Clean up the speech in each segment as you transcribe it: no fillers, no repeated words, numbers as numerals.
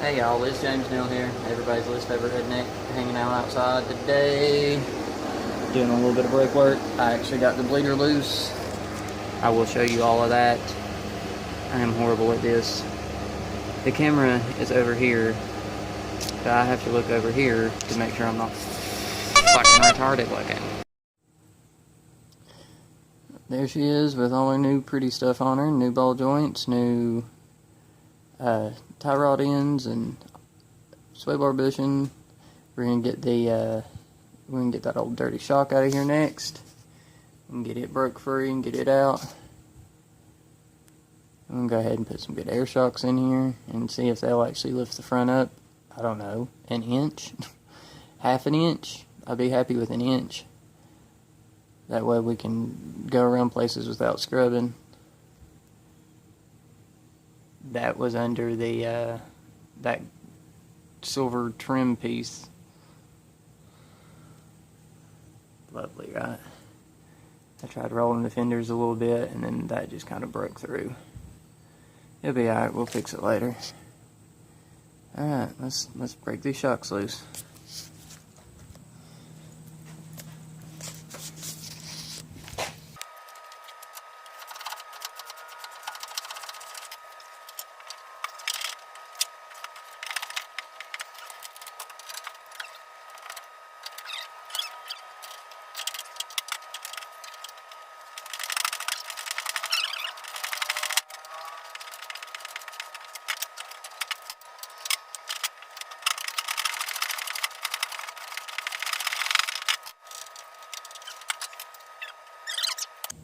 Hey y'all, it's James Neal here. Everybody's least favorite redneck, hanging out outside today, doing a little bit of brake work. I actually got the bleeder loose. I will show you all of that. I am horrible at this. The camera is over here, but I have to look over here to make sure I'm not fucking retarded looking. There she is with all her new pretty stuff on her, new ball joints, new tie rod ends and sway bar bushing. We're gonna get that old dirty shock out of here next and get it broke free and get it out. I'm gonna go ahead and put some good air shocks in here and see if they'll actually lift the front up. I don't know, an inch, half an inch. I'd be happy with an inch. That way we can go around places without scrubbing. That was under the that silver trim piece. Lovely, right? I tried rolling the fenders a little bit, and then that just kind of broke through. It'll be alright. We'll fix it later. All right, let's break these shocks loose.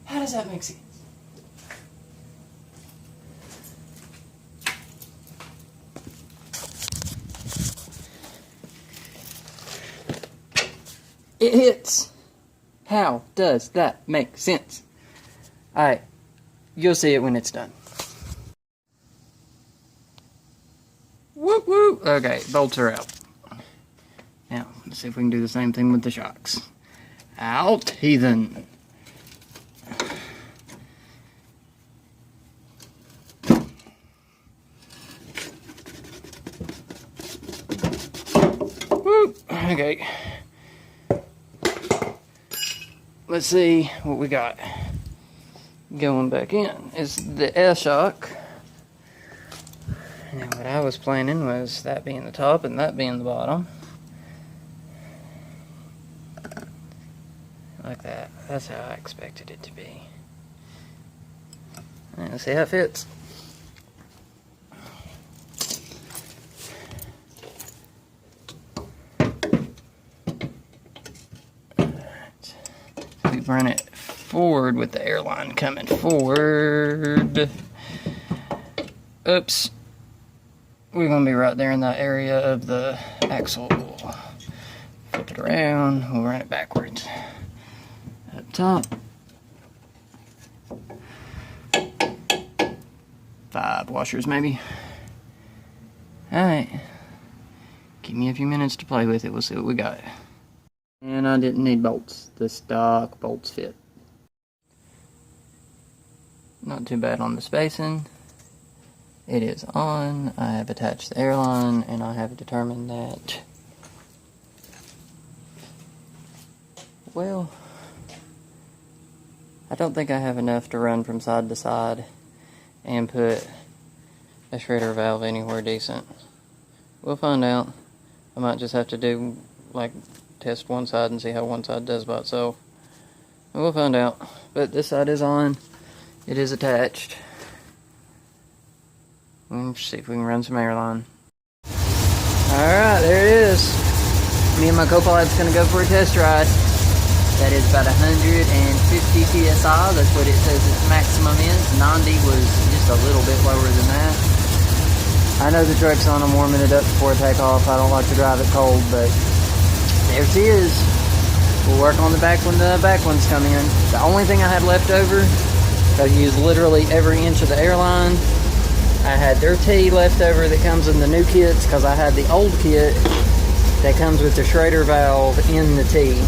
How does that make sense? It hits. How does that make sense? Alright, you'll see it when it's done. Whoop whoop. Okay, bolts are out. Now, let's see if we can do the same thing with the shocks. Out, heathen. Okay, let's see what we got going back in. Is the air shock. And what I was planning was that being the top and that being the bottom. Like that. That's how I expected it to be. All right, let's see how it fits. Run it forward with the airline coming forward. Oops. We're going to be right there in that area of the axle. Flip it around. We'll run it backwards. Up top. 5 washers maybe. Alright. Give me a few minutes to play with it. We'll see what we got. And I didn't need bolts. The stock bolts fit. Not too bad on the spacing. It is on. I have attached the airline, and I have determined that, well, I don't think I have enough to run from side to side and put a shredder valve anywhere decent. We'll find out. I might just have to do, like, test one side and see how one side does by itself. We'll find out. But this side is on. It is attached. Let's see if we can run some airline. Alright, there it is. Me and my co-pilot's going to go for a test ride. That is about 150 PSI. That's what it says its maximum is. 90 was just a little bit lower than that. I know the truck's on. I'm warming it up before takeoff. I don't like to drive it cold, but there she is. We'll work on the back when the back ones come in. The only thing I had left over, I used literally every inch of the airline. I had their T left over that comes in the new kits because I had the old kit that comes with the Schrader valve in the T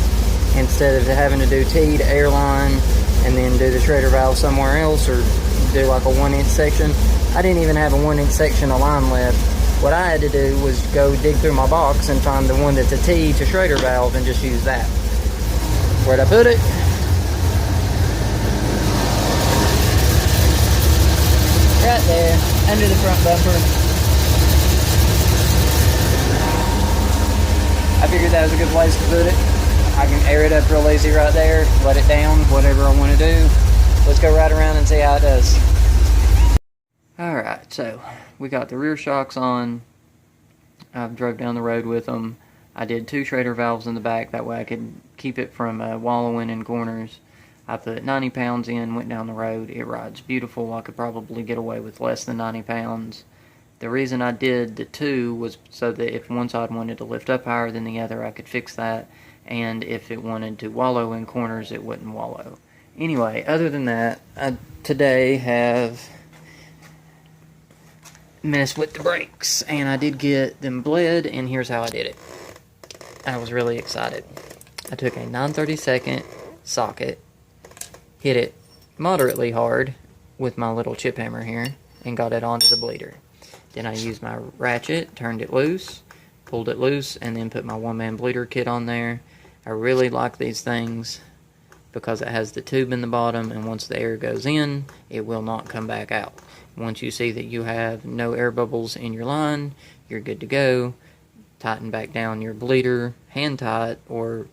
instead of having to do T to airline and then do the Schrader valve somewhere else or do like a 1-inch section. I didn't even have a 1-inch section of line left. What I had to do was go dig through my box and find the one that's a T to Schrader valve and just use that. Where'd I put it? Right there, under the front bumper. I figured that was a good place to put it. I can air it up real easy right there, let it down, whatever I want to do. Let's go right around and see how it does. Alright, so we got the rear shocks on. I drove down the road with them. I did 2 Schrader valves in the back, that way I could keep it from wallowing in corners. I put 90 pounds in, went down the road. It rides beautiful. I could probably get away with less than 90 pounds. The reason I did the 2 was so that if one side wanted to lift up higher than the other, I could fix that. And if it wanted to wallow in corners, it wouldn't wallow. Anyway, other than that, I today have messed with the brakes. And I did get them bled, and here's how I did it. I was really excited. I took a 9/32 socket, hit it moderately hard with my little chip hammer here, and got it onto the bleeder. Then I used my ratchet, turned it loose, pulled it loose, and then put my one-man bleeder kit on there. I really like these things because it has the tube in the bottom, and once the air goes in, it will not come back out. Once you see that you have no air bubbles in your line, you're good to go. Tighten back down your bleeder, hand tight or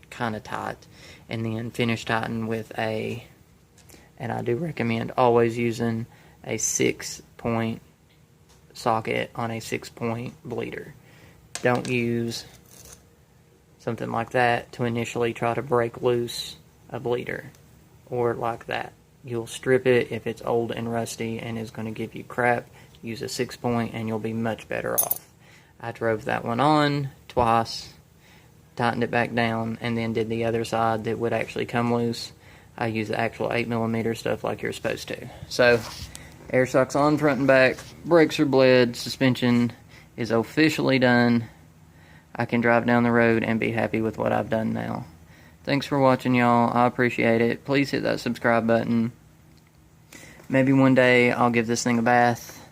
kind of tight, and then finish tighten with and I do recommend always using a 6-point socket on a 6-point bleeder. Don't use something like that to initially try to break loose a bleeder, or like that. You'll strip it if it's old and rusty and is going to give you crap. Use a 6-point and you'll be much better off. I drove that one on twice, tightened it back down, and then did the other side that would actually come loose. I use the actual 8mm stuff like you're supposed to. So, air shocks on front and back, brakes are bled, suspension is officially done. I can drive down the road and be happy with what I've done now. Thanks for watching, y'all. I appreciate it. Please hit that subscribe button. Maybe one day I'll give this thing a bath,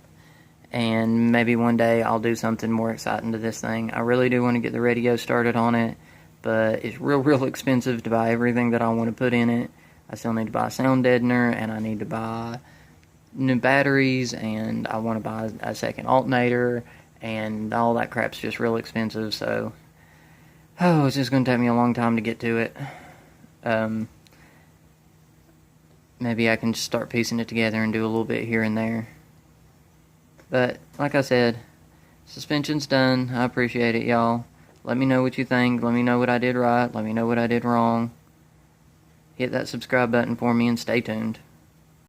and maybe one day I'll do something more exciting to this thing. I really do want to get the radio started on it, but it's real expensive to buy everything that I want to put in it. I still need to buy a sound deadener, and I need to buy new batteries, and I want to buy a second alternator, and all that crap's just real expensive, so it's just going to take me a long time to get to it. Maybe I can just start piecing it together and do a little bit here and there. But, like I said, suspension's done. I appreciate it, y'all. Let me know what you think. Let me know what I did right. Let me know what I did wrong. Hit that subscribe button for me and stay tuned.